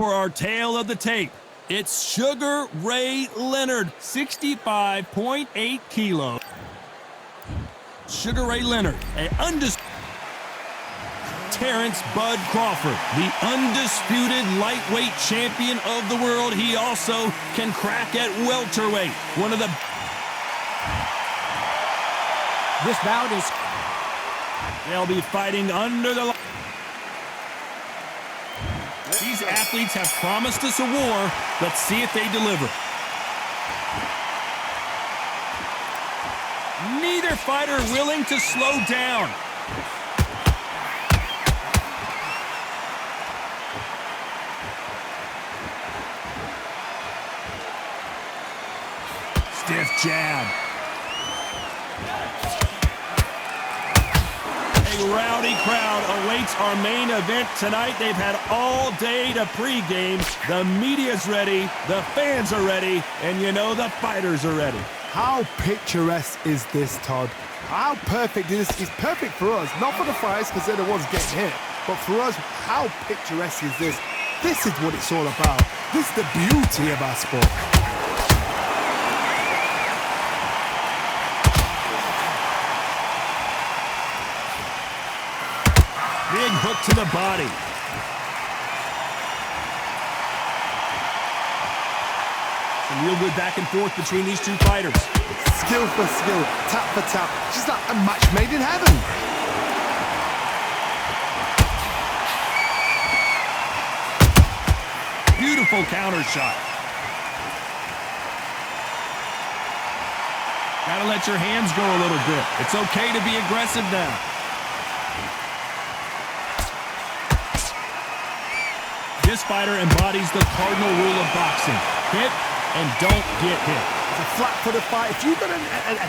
For our tale of the tape, it's Sugar Ray Leonard, 65.8 kilos. Sugar Ray Leonard, Terrence Bud Crawford, the undisputed lightweight champion of the world. He also can crack at welterweight. One of the... This bout is... They'll be fighting under the... These athletes have promised us a war. Let's see if they deliver. Neither fighter willing to slow down. Stiff jab. A rowdy crowd awaits our main event tonight. They've had all day to pregame. The media's ready, the fans are ready, and you know the fighters are ready. How picturesque is this, Todd? How perfect is this? It's perfect for us, not for the fighters because they're the ones getting hit, but for us, how picturesque is this? This is what it's all about. This is the beauty of our sport. Big hook to the body. Some real good back and forth between these two fighters. Skill for skill, tap for tap. Just like a match made in heaven. Beautiful counter shot. Gotta let your hands go a little bit. It's okay to be aggressive now. This fighter embodies the cardinal rule of boxing. Hit and don't get hit. It's a flat-footed fight. If you've got a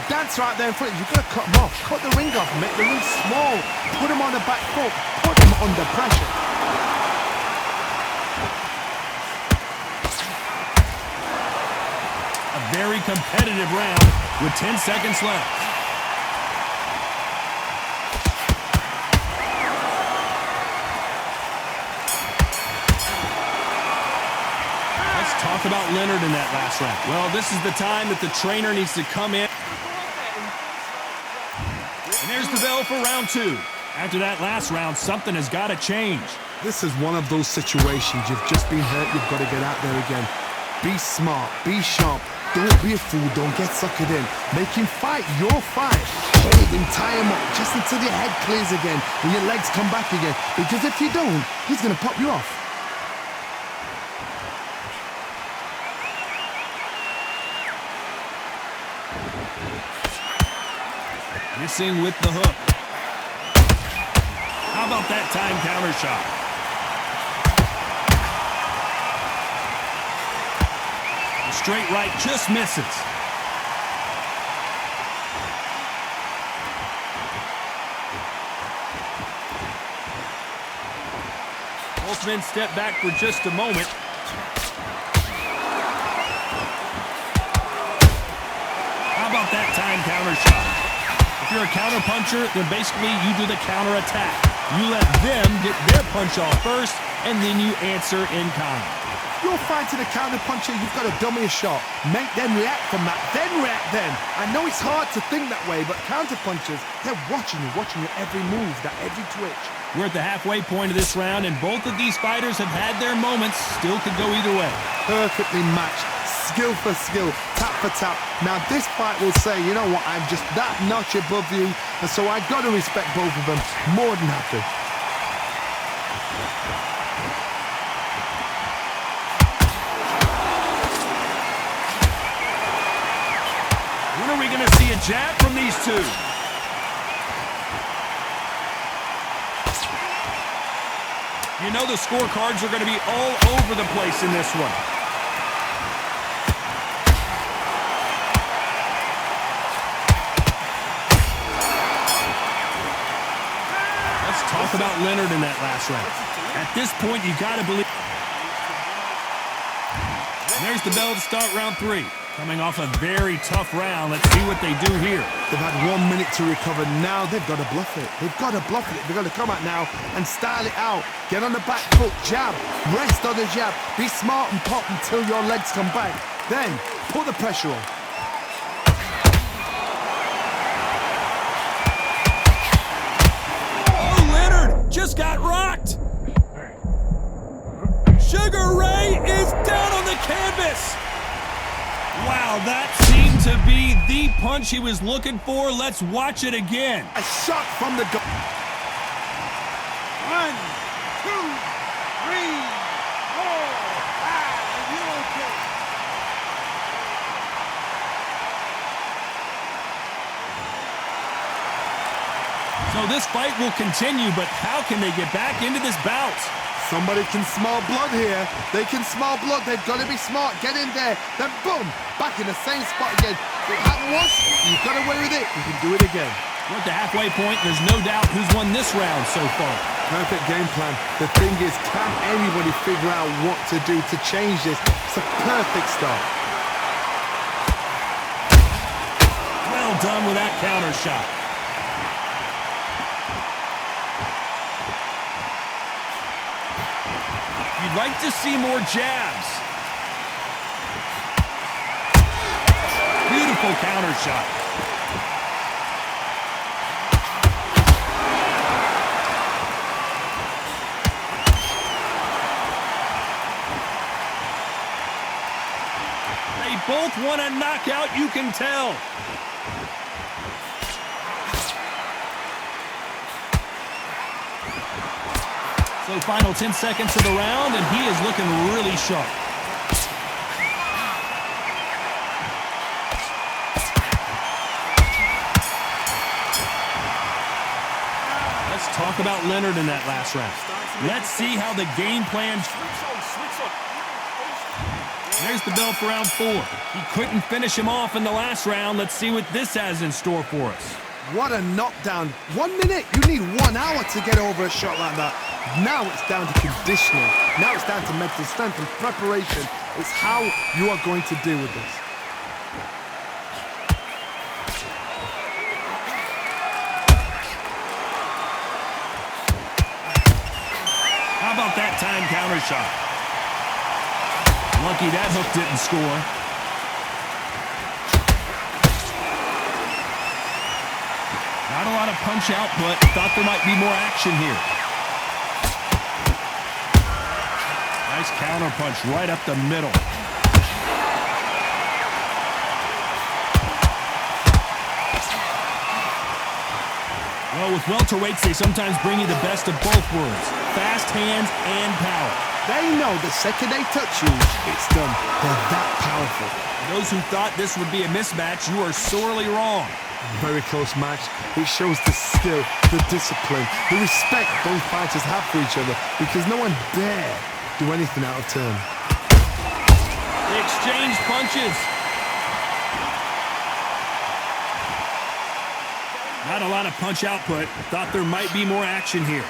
dancer out there in front, you've got to cut him off. Cut the ring off, make the ring small. Put him on the back foot. Put him under pressure. A very competitive round with 10 seconds left. Talk about Leonard in that last round. Well, this is the time that the trainer needs to come in. And there's the bell for round two. After that last round, something has got to change. This is one of those situations. You've just been hurt. You've got to get out there again. Be smart. Be sharp. Don't be a fool. Don't get suckered in. Make him fight your fight. Hold him, tie him up just until your head clears again and your legs come back again. Because if you don't, he's going to pop you off. Missing with the hook. How about that time counter shot? The straight right just misses. Both men step back for just a moment. How about that time counter shot? If you're a counter puncher, then basically you do the counter attack. You let them get their punch off first, and then you answer in kind. You're fighting a counter puncher, you've got to dummy a shot. Make them react from that, then react then. I know it's hard to think that way, but counter punchers, they're watching your every move, that every twitch. We're at the halfway point of this round, and both of these fighters have had their moments. Still could go either way. Perfectly matched. Skill for skill, tap for tap. Now this fight will say, you know what, I'm just that notch above you, and so I've got to respect both of them more than happy. When are we going to see a jab from these two? You know the scorecards are going to be all over the place in this one. Talk about Leonard in that last round. At this point, you got to believe. And there's the bell to start round three. Coming off a very tough round, let's see what they do here. They've had 1 minute to recover. Now they've got to bluff it. They've got to bluff it. They've got to come out now and style it out. Get on the back foot, jab, rest on the jab. Be smart and pop until your legs come back. Then put the pressure on. Oh, Leonard just got rocked. Sugar Ray is down on the canvas. Wow, that seemed to be the punch he was looking for. Let's watch it again. A shot from the goal. 1, 2, 3, 4, 5. Are you okay? So this fight will continue, but how can they get back into this bout? Somebody can smell blood here. They can smell blood. They've got to be smart. Get in there. Then boom, back in the same spot again. It happened once. You got away with it. You can do it again. We're at the halfway point. There's no doubt who's won this round so far. Perfect game plan. The thing is, can anybody figure out what to do to change this? It's a perfect start. Well done with that counter shot. You'd like to see more jabs. Beautiful counter shot. They both want a knockout, you can tell. So final 10 seconds of the round, and he is looking really sharp. Let's talk about Leonard in that last round. Let's see how the game plan... There's the bell for round 4. He couldn't finish him off in the last round. Let's see what this has in store for us. What a knockdown. 1 minute. You need 1 hour to get over a shot like that. Now it's down to conditioning. Now it's down to mental strength and preparation. It's how you are going to deal with this. How about that time counter shot? Lucky that hook didn't score. Not a lot of punch output. Thought there might be more action here. Nice counter punch right up the middle. Well, with welterweights, they sometimes bring you the best of both worlds. Fast hands and power. They know the second they touch you, it's done. They're that powerful. Those who thought this would be a mismatch, you are sorely wrong. Very close match. It shows the skill, the discipline, the respect both fighters have for each other, because no one dare do anything out of turn. They exchange punches. Not a lot of punch output. Thought there might be more action here.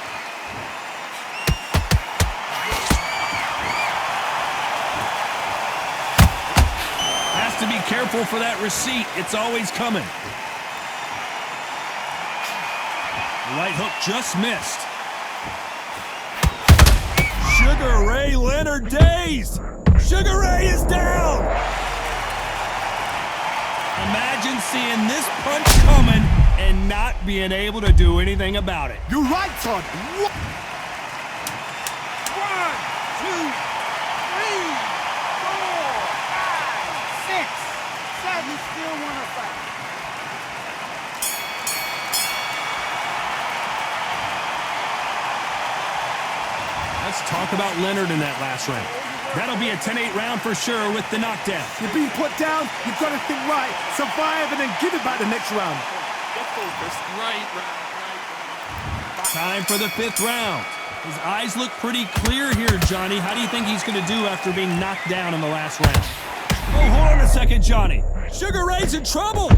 Has to be careful for that receipt. It's always coming. The right hook just missed. Sugar Ray Leonard dazed. Sugar Ray is down. Imagine seeing this punch coming and not being able to do anything about it. You're right, Todd. 1, 2, 3, 4, 5, 6, 7. Still want to fight. Let's talk about Leonard in that last round. That'll be a 10-8 round for sure with the knockdown. You're being put down. You've got to think right, survive, and then give it back the next round. Get focused. Right. Time for the 5th round. His eyes look pretty clear here, Johnny. How do you think he's going to do after being knocked down in the last round? Oh, hold on a second, Johnny. Sugar Ray's in trouble.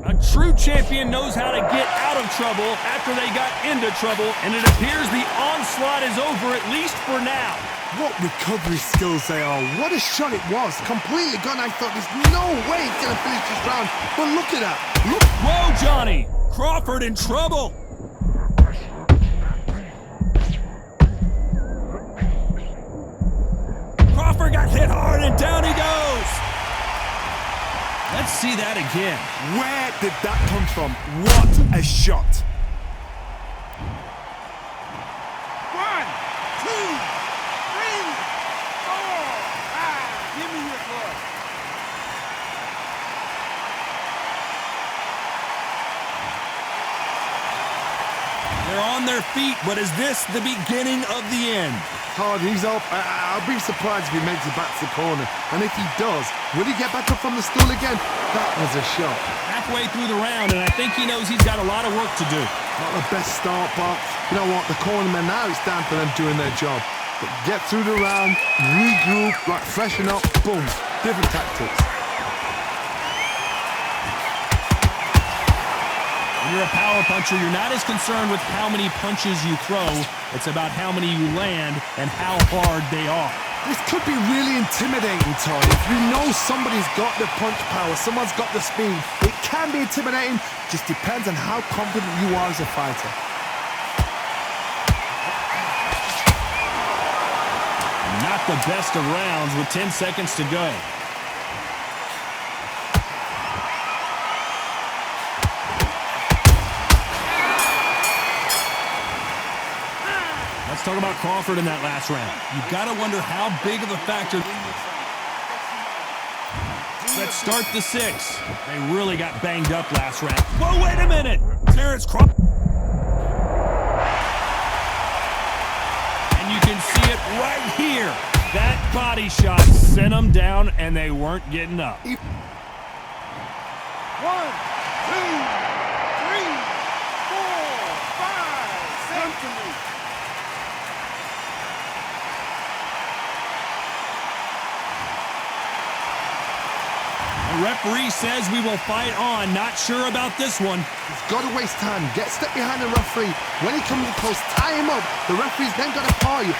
A true champion knows how to get out of trouble after they got into trouble, and it appears the onslaught is over, at least for now. What recovery skills they are. What a shot it was. Completely gone. I thought there's no way he's going to finish this round. But look at that. Look. Whoa, Johnny. Crawford in trouble. Crawford got hit hard and down he goes. Let's see that again. Where did that come from? What a shot. 1, 2, 3, 4, 5. Give me your glove. They're on their feet, but is this the beginning of the end? Hard, he's up. I'll be surprised if he makes it back to the corner. And if he does, will he get back up from the stool again? That was a shot. Halfway through the round, and I think he knows he's got a lot of work to do. Not the best start, but you know what? The cornermen, now it's down for them doing their job. But get through the round, regroup, right, freshen up, boom. Different tactics. When you're a power puncher, you're not as concerned with how many punches you throw. It's about how many you land and how hard they are. This could be really intimidating, Todd. If you know somebody's got the punch power, someone's got the speed, it can be intimidating. Just depends on how confident you are as a fighter. Not the best of rounds with 10 seconds to go. Let's talk about Crawford in that last round. You've got to wonder how big of a factor. Let's start the 6. They really got banged up last round. Whoa, wait a minute! Terrence Crawford. And you can see it right here. That body shot sent them down, and they weren't getting up. 1, 2, 3, 4, 5. Send to me. The referee says we will fight on. Not sure about this one. He's got to waste time. Step behind the referee. When he comes close, tie him up. The referee's then got to paw you.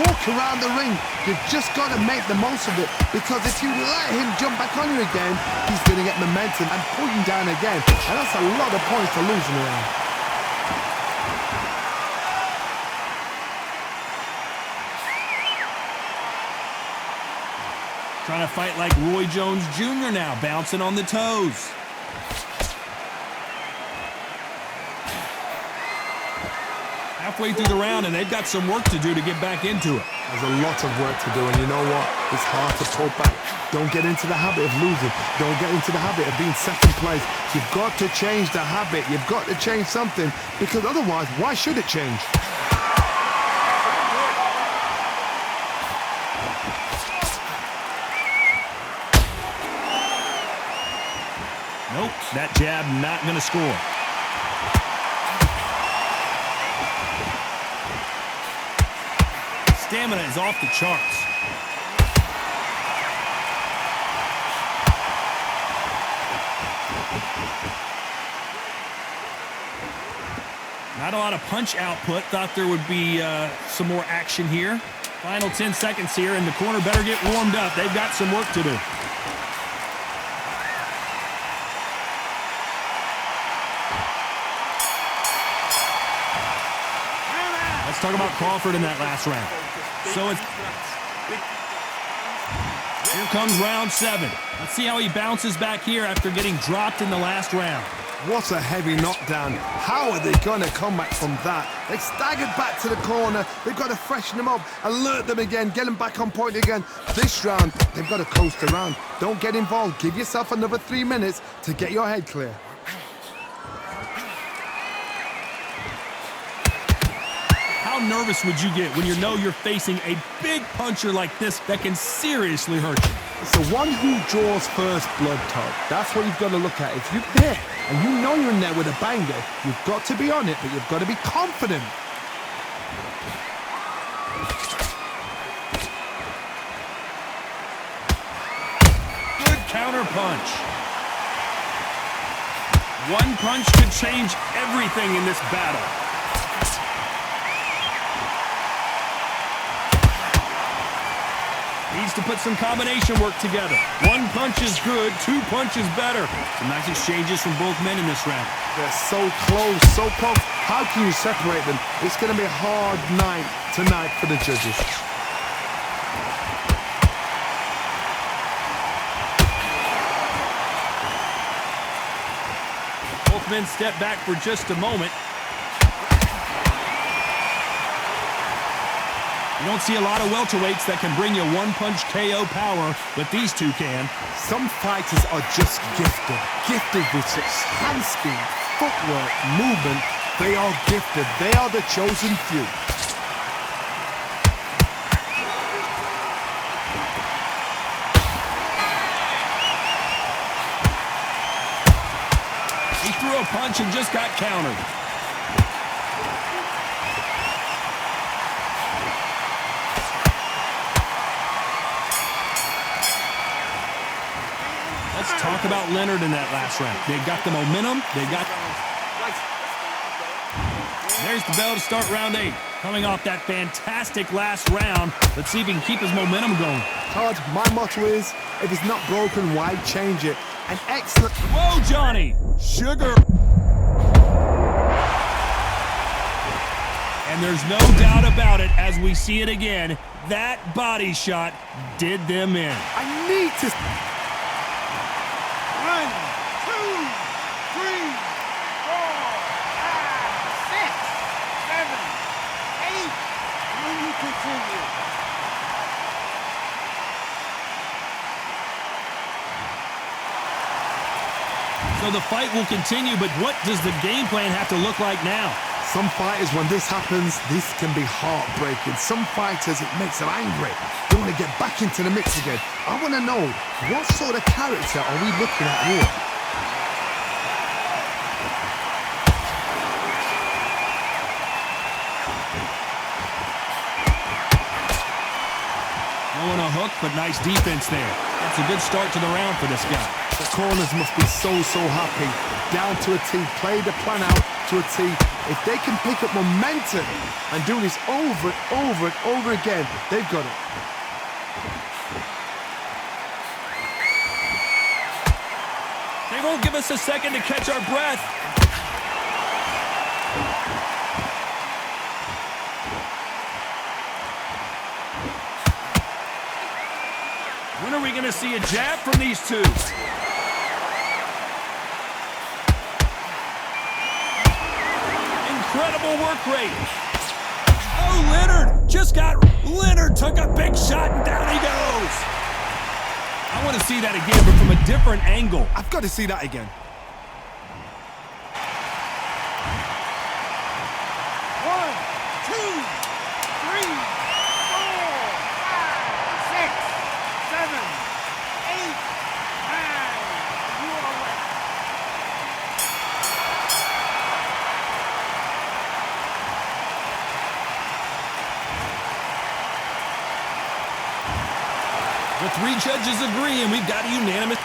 Walk around the ring. You've just got to make the most of it. Because if you let him jump back on you again, he's going to get momentum and pull you down again. And that's a lot of points to lose in the round. Trying to fight like Roy Jones Jr. now, bouncing on the toes. Halfway through the round, and they've got some work to do to get back into it. There's a lot of work to do, and you know what? It's hard to pull back. Don't get into the habit of losing. Don't get into the habit of being second place. You've got to change the habit. You've got to change something, because otherwise, why should it change? Nope, that jab not going to score. Stamina is off the charts. Not a lot of punch output. Thought there would be some more action here. Final 10 seconds here, and the corner better get warmed up. They've got some work to do. Let's talk about Crawford in that last round. So it's... Here comes round 7. Let's see how he bounces back here after getting dropped in the last round. What a heavy knockdown. How are they going to come back from that? They staggered back to the corner. They've got to freshen them up, alert them again, get them back on point again. This round, they've got to coast around. Don't get involved. Give yourself another 3 minutes to get your head clear. How nervous would you get when you know you're facing a big puncher like this that can seriously hurt you? It's the one who draws first blood, Todd. That's what you've got to look at. If you're there and you know you're in there with a banger, you've got to be on it, but you've got to be confident. Good counter punch. One punch could change everything in this battle. Needs to put some combination work together. One punch is good, two punches better. Some nice exchanges from both men in this round. They're so close, so close. How can you separate them? It's going to be a hard night tonight for the judges. Both men step back for just a moment. You don't see a lot of welterweights that can bring you one-punch KO power, but these two can. Some fighters are just gifted with such hand speed, footwork, movement. They are gifted. They are the chosen few. He threw a punch and just got countered. Let's talk about Leonard in that last round. They got the momentum. They got... There's the bell to start round 8. Coming off that fantastic last round, let's see if he can keep his momentum going. Todd, my motto is, if it's not broken, why change it? An excellent... Whoa, Johnny! Sugar! And there's no doubt about it, as we see it again, that body shot did them in. I need to... 1, 2, 3, 4, 5, 6, 7, 8. Will you continue? So the fight will continue, but what does the game plan have to look like now? Some fighters, when this happens, this can be heartbreaking. Some fighters, it makes them angry. They want to get back into the mix again. I want to know, what sort of character are we looking at here? On a hook, but nice defense there. That's a good start to the round for this guy. The corners must be so happy. Down to a T, play the plan out to a T. If they can pick up momentum and do this over and over again, they've got it. They won't give us a second to catch our breath. When are we going to see a jab from these two? Incredible work rate. Oh, Leonard took a big shot and down he goes. I want to see that again, but from a different angle. I've got to see that again. 1, 2, 3, 4, 5, 6, 7, 8, 9. You are wet. The three judges agree, and we've got a unanimous...